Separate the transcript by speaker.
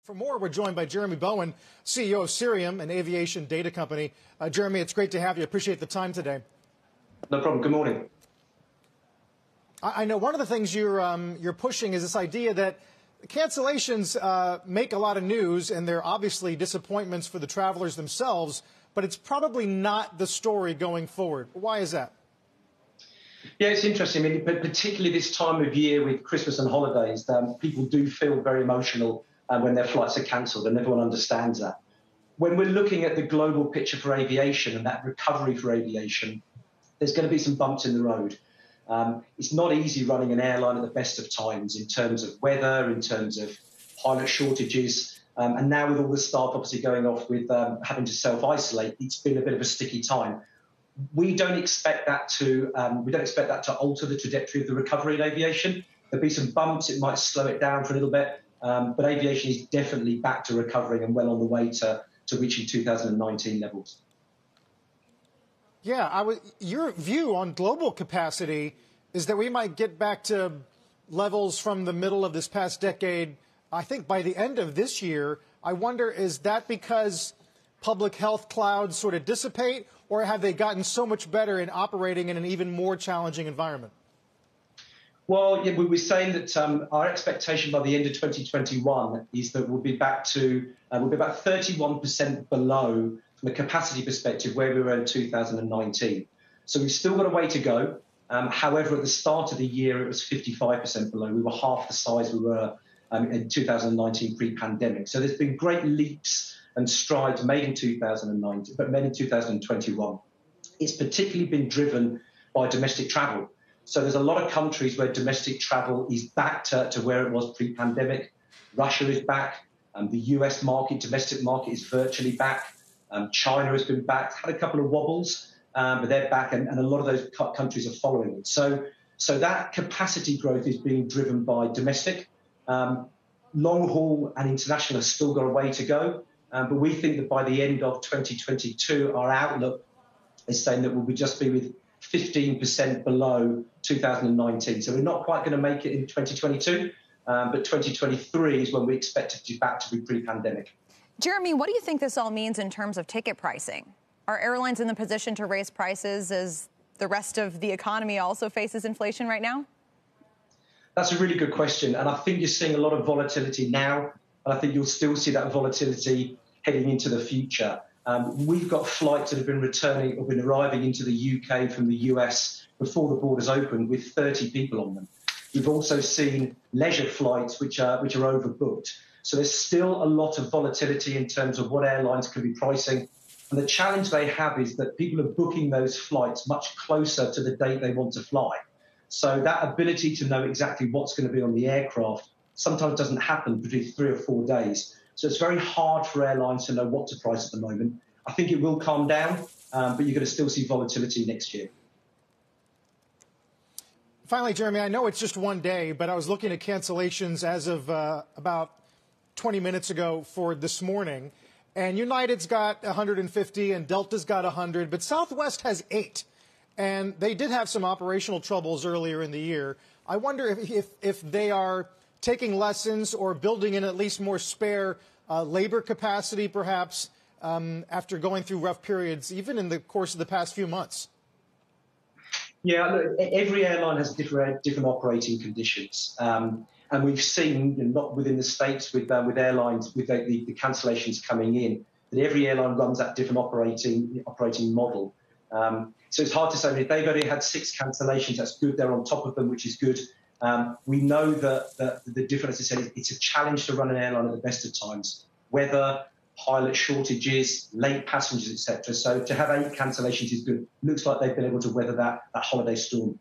Speaker 1: For more, we're joined by Jeremy Bowen, CEO of Cirium, an aviation data company. Jeremy, it's great to have you. Appreciate the time today.
Speaker 2: No problem. Good morning.
Speaker 1: I know one of the things you're pushing is this idea that cancellations make a lot of news, and they're obviously disappointments for the travelers themselves, but it's probably not the story going forward. Why is that?
Speaker 2: Yeah, it's interesting. I mean, particularly this time of year with Christmas and holidays, people do feel very emotional when their flights are cancelled, and everyone understands that. When we're looking at the global picture for aviation and that recovery for aviation, there's going to be some bumps in the road. It's not easy running an airline at the best of times in terms of weather, in terms of pilot shortages, and now with all the staff obviously going off with having to self-isolate, it's been a bit of a sticky time. We don't expect that to alter the trajectory of the recovery in aviation. There'll be some bumps; it might slow it down for a little bit. But aviation is definitely back to recovering and well on the way to reaching 2019 levels.
Speaker 1: Yeah, your view on global capacity is that we might get back to levels from the middle of this past decade, I think by the end of this year. I wonder, is that because public health clouds sort of dissipate, or have they gotten so much better in operating in an even more challenging environment?
Speaker 2: Well, yeah, we were saying that our expectation by the end of 2021 is that we'll be back to we'll be about 31% below from a capacity perspective where we were in 2019. So we've still got a way to go. However, at the start of the year, it was 55% below. We were half the size we were in 2019 pre-pandemic. So there's been great leaps and strides made in 2019, but made in 2021. It's particularly been driven by domestic travel. So there's a lot of countries where domestic travel is back to where it was pre-pandemic. Russia is back. The US market, domestic market, is virtually back. China has been back, had a couple of wobbles, but they're back, and a lot of those countries are following it. So that capacity growth is being driven by domestic. Long haul and international have still got a way to go, but we think that by the end of 2022, our outlook is saying that we'll just be with 15% below 2019. So we're not quite going to make it in 2022, but 2023 is when we expect it to be back to be pre-pandemic.
Speaker 3: Jeremy, what do you think this all means in terms of ticket pricing? Are airlines in the position to raise prices as the rest of the economy also faces inflation right now?
Speaker 2: That's a really good question. And I think you're seeing a lot of volatility now. And I think you'll still see that volatility heading into the future. We've got flights that have been returning or been arriving into the UK from the US before the borders opened with 30 people on them. We've also seen leisure flights which are overbooked. So there's still a lot of volatility in terms of what airlines can be pricing. And the challenge they have is that people are booking those flights much closer to the date they want to fly. So that ability to know exactly what's going to be on the aircraft sometimes doesn't happen between 3 or 4 days. So it's very hard for airlines to know what to price at the moment. I think it will calm down, but you're going to still see volatility next year.
Speaker 1: Finally, Jeremy, I know it's just one day, but I was looking at cancellations as of about 20 minutes ago for this morning. And United's got 150 and Delta's got 100, but Southwest has 8. And they did have some operational troubles earlier in the year. I wonder if they are taking lessons or building in at least more spare labor capacity, perhaps, after going through rough periods, even in the course of the past few months.
Speaker 2: Yeah, look, every airline has different operating conditions. And we've seen, not within the States with airlines, with the cancellations coming in, that every airline runs that different operating model. So it's hard to say. If they've already had 6 cancellations, that's good. They're on top of them, which is good. We know that the difference, as I said, it's a challenge to run an airline at the best of times. Weather, pilot shortages, late passengers, etc. So to have 8 cancellations is good. Looks like they've been able to weather that holiday storm.